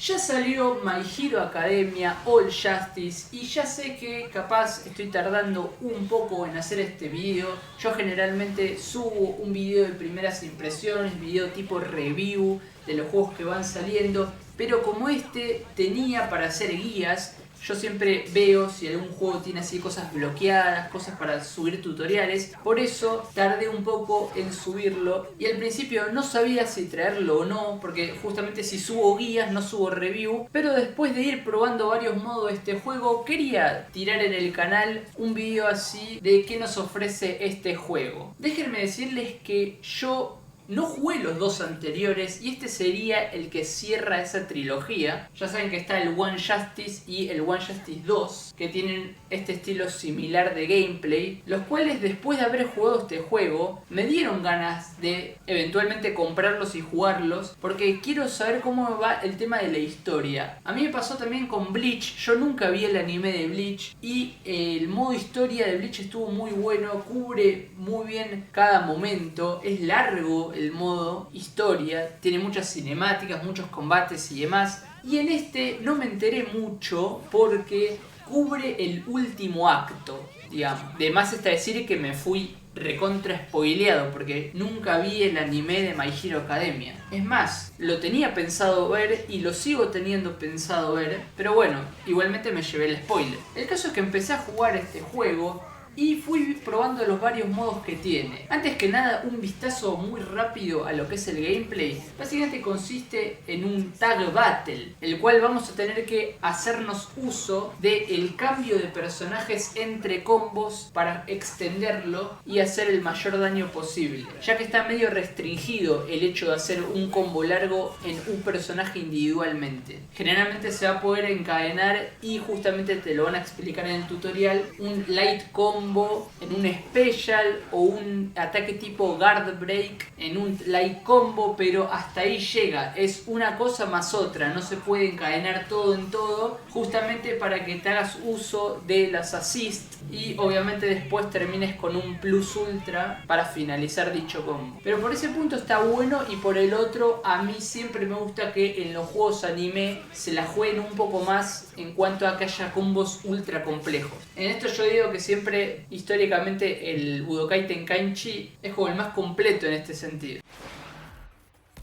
Ya salió My Hero Academia All Justice y ya sé que capaz estoy tardando un poco en hacer este video. Yo generalmente subo un video de primeras impresiones, video tipo review de los juegos que van saliendo, pero como este tenía para hacer guías, yo siempre veo si algún juego tiene así cosas bloqueadas, cosas para subir tutoriales. Por eso tardé un poco en subirlo y al principio no sabía si traerlo o no, porque justamente si subo guías no subo review. Pero después de ir probando varios modos de este juego, quería tirar en el canal un video así de qué nos ofrece este juego. Déjenme decirles que yo no jugué los dos anteriores y este sería el que cierra esa trilogía. Ya saben que está el One Justice y el One Justice 2, que tienen este estilo similar de gameplay, los cuales después de haber jugado este juego me dieron ganas de eventualmente comprarlos y jugarlos, porque quiero saber cómo va el tema de la historia. A mí me pasó también con Bleach, yo nunca vi el anime de Bleach y el modo historia de Bleach estuvo muy bueno, cubre muy bien cada momento, es largo el modo historia, tiene muchas cinemáticas, muchos combates y demás. Y en este no me enteré mucho porque cubre el último acto, digamos. De más está decir que me fui recontra spoileado porque nunca vi el anime de My Hero Academia. Es más, lo tenía pensado ver y lo sigo teniendo pensado ver, pero bueno, igualmente me llevé el spoiler. El caso es que empecé a jugar este juego y fui probando los varios modos que tiene. Antes que nada, un vistazo muy rápido a lo que es el gameplay. Básicamente consiste en un tag battle, el cual vamos a tener que hacernos uso del cambio de personajes entre combos para extenderlo y hacer el mayor daño posible, ya que está medio restringido el hecho de hacer un combo largo en un personaje individualmente. Generalmente se va a poder encadenar, y justamente te lo van a explicar en el tutorial, un light combo en un special o un ataque tipo guard break en un light combo, pero hasta ahí llega, es una cosa más otra, no se puede encadenar todo en todo, justamente para que te hagas uso de las assists y obviamente después termines con un plus ultra para finalizar dicho combo. Pero por ese punto está bueno, y por el otro a mí siempre me gusta que en los juegos anime se la jueguen un poco más en cuanto a que haya combos ultra complejos. En esto yo digo que siempre históricamente el Budokai Tenkaichi es como el más completo en este sentido.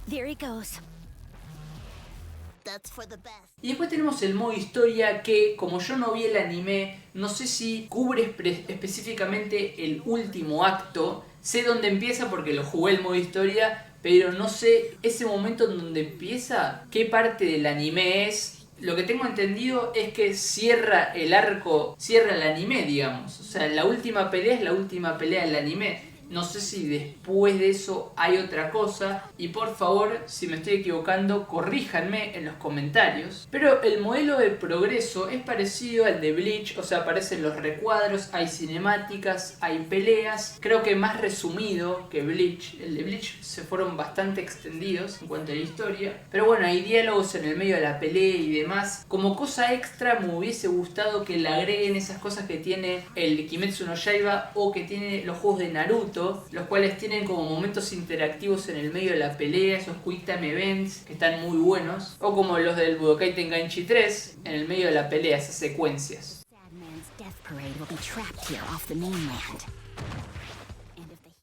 There he goes. That's for the best. Y después tenemos el modo historia que, como yo no vi el anime, no sé si cubre específicamente el último acto. Sé dónde empieza porque lo jugué el modo historia, pero no sé ese momento en donde empieza, qué parte del anime es. Lo que tengo entendido es que cierra el arco, cierra el anime, digamos. O sea, la última pelea es la última pelea del anime. No sé si después de eso hay otra cosa, y por favor, si me estoy equivocando, corríjanme en los comentarios. Pero el modelo de progreso es parecido al de Bleach, o sea, aparecen los recuadros, hay cinemáticas, hay peleas. Creo que más resumido que Bleach. El de Bleach se fueron bastante extendidos en cuanto a la historia. Pero bueno, hay diálogos en el medio de la pelea y demás. Como cosa extra me hubiese gustado que le agreguen esas cosas que tiene el Kimetsu no Yaiba o que tiene los juegos de Naruto, los cuales tienen como momentos interactivos en el medio de la pelea, esos quick time events que están muy buenos, o como los del Budokai Tenkaichi 3 en el medio de la pelea, esas secuencias.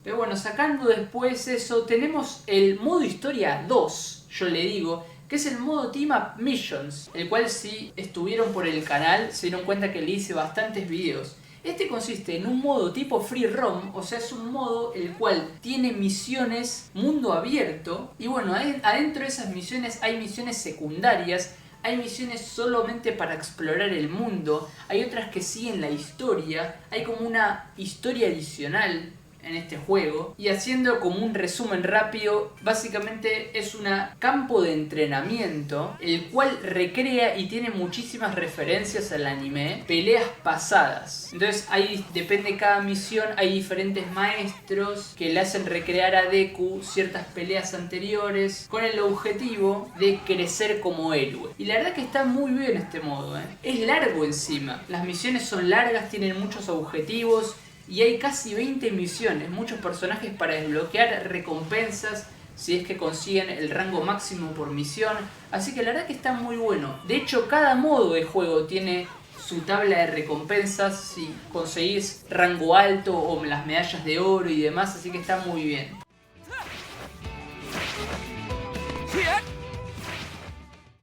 Pero bueno, sacando después eso, tenemos el modo historia 2, yo le digo, que es el modo Team Up Missions, el cual, si estuvieron por el canal se dieron cuenta que le hice bastantes videos. Este consiste en un modo tipo free roam, o sea, es un modo el cual tiene misiones mundo abierto, y bueno, adentro de esas misiones hay misiones secundarias, hay misiones solamente para explorar el mundo, hay otras que siguen la historia, hay como una historia adicional en este juego. Y haciendo como un resumen rápido, básicamente es un campo de entrenamiento el cual recrea y tiene muchísimas referencias al anime, peleas pasadas. Entonces ahí depende cada misión, hay diferentes maestros que le hacen recrear a Deku ciertas peleas anteriores con el objetivo de crecer como héroe. Y la verdad que está muy bien este modo, es largo encima, las misiones son largas, tienen muchos objetivos y hay casi 20 misiones, muchos personajes para desbloquear, recompensas. si es que consiguen el rango máximo por misión. Así que la verdad que está muy bueno. De hecho, cada modo de juego tiene su tabla de recompensas si conseguís rango alto o las medallas de oro y demás, así que está muy bien.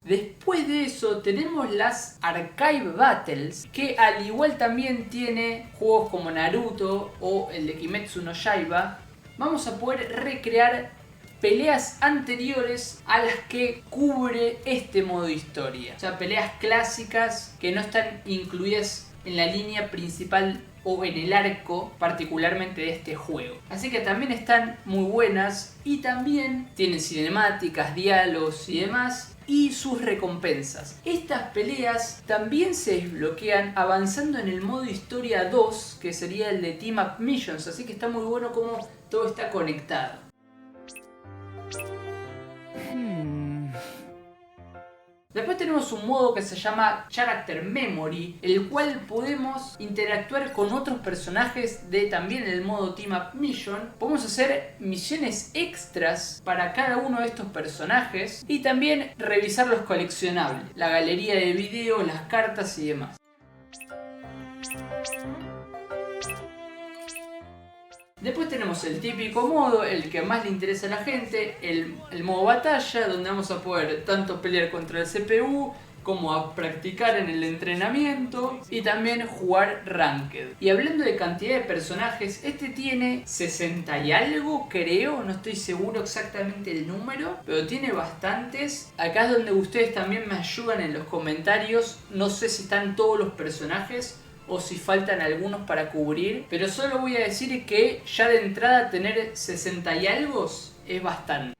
Después de eso tenemos las Archive Battles, que al igual también tiene juegos como Naruto o el de Kimetsu no Yaiba. Vamos a poder recrear peleas anteriores a las que cubre este modo historia. O sea, peleas clásicas que no están incluidas en la línea principal o en el arco particularmente de este juego. Así que también están muy buenas y también tienen cinemáticas, diálogos y demás. Y sus recompensas. Estas peleas también se desbloquean avanzando en el modo historia 2, que sería el de Team Up Missions, así que está muy bueno cómo todo está conectado. Después tenemos un modo que se llama Character Memory, el cual podemos interactuar con otros personajes de también el modo Team Up Mission. Podemos hacer misiones extras para cada uno de estos personajes y también revisar los coleccionables, la galería de videos, las cartas y demás. Después tenemos el típico modo, el que más le interesa a la gente, el modo batalla, donde vamos a poder tanto pelear contra el CPU como a practicar en el entrenamiento y también jugar Ranked. Y hablando de cantidad de personajes, este tiene 60 y algo, creo, no estoy seguro exactamente el número, pero tiene bastantes. Acá es donde ustedes también me ayudan en los comentarios, no sé si están todos los personajes o si faltan algunos para cubrir, pero solo voy a decir que ya de entrada tener 60 y algo es bastante.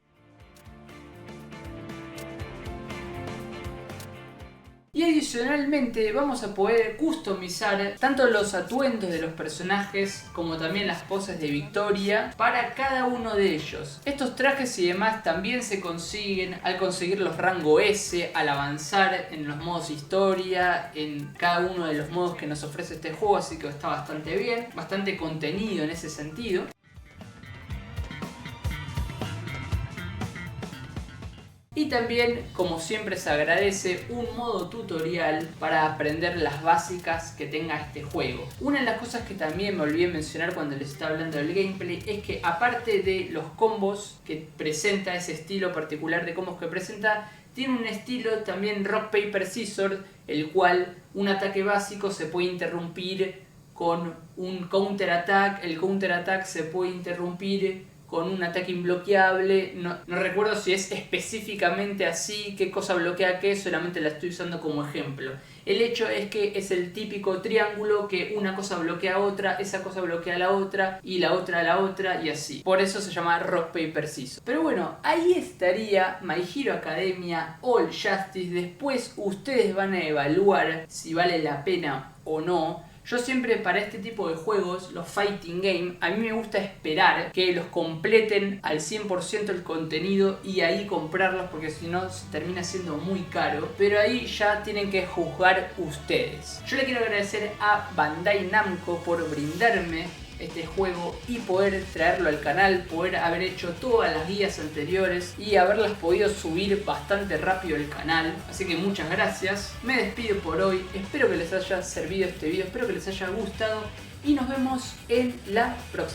Y adicionalmente vamos a poder customizar tanto los atuendos de los personajes como también las poses de victoria para cada uno de ellos. Estos trajes y demás también se consiguen al conseguir los rango S, al avanzar en los modos historia, en cada uno de los modos que nos ofrece este juego, así que está bastante bien, bastante contenido en ese sentido. Y también, como siempre se agradece, un modo tutorial para aprender las básicas que tenga este juego. Una de las cosas que también me olvidé mencionar cuando les estaba hablando del gameplay es que aparte de los combos que presenta, ese estilo particular de combos que presenta, tiene un estilo también rock paper scissors, el cual un ataque básico se puede interrumpir con un counter attack, el counter attack se puede interrumpir con un ataque imbloqueable. No recuerdo si es específicamente así, qué cosa bloquea qué, solamente la estoy usando como ejemplo. El hecho es que es el típico triángulo que una cosa bloquea a otra, esa cosa bloquea a la otra y la otra a la otra y así. Por eso se llama Rock Paper Scissors. Pero bueno, ahí estaría My Hero Academia All Justice. Después ustedes van a evaluar si vale la pena o no. Yo siempre para este tipo de juegos, los fighting game, a mí me gusta esperar que los completen al 100% el contenido y ahí comprarlos, porque si no se termina siendo muy caro. Pero ahí ya tienen que juzgar ustedes. Yo le quiero agradecer a Bandai Namco por brindarme este juego y poder traerlo al canal, poder haber hecho todas las guías anteriores y haberlas podido subir bastante rápido al canal. Así que muchas gracias, me despido por hoy, espero que les haya servido este video, espero que les haya gustado y nos vemos en la próxima.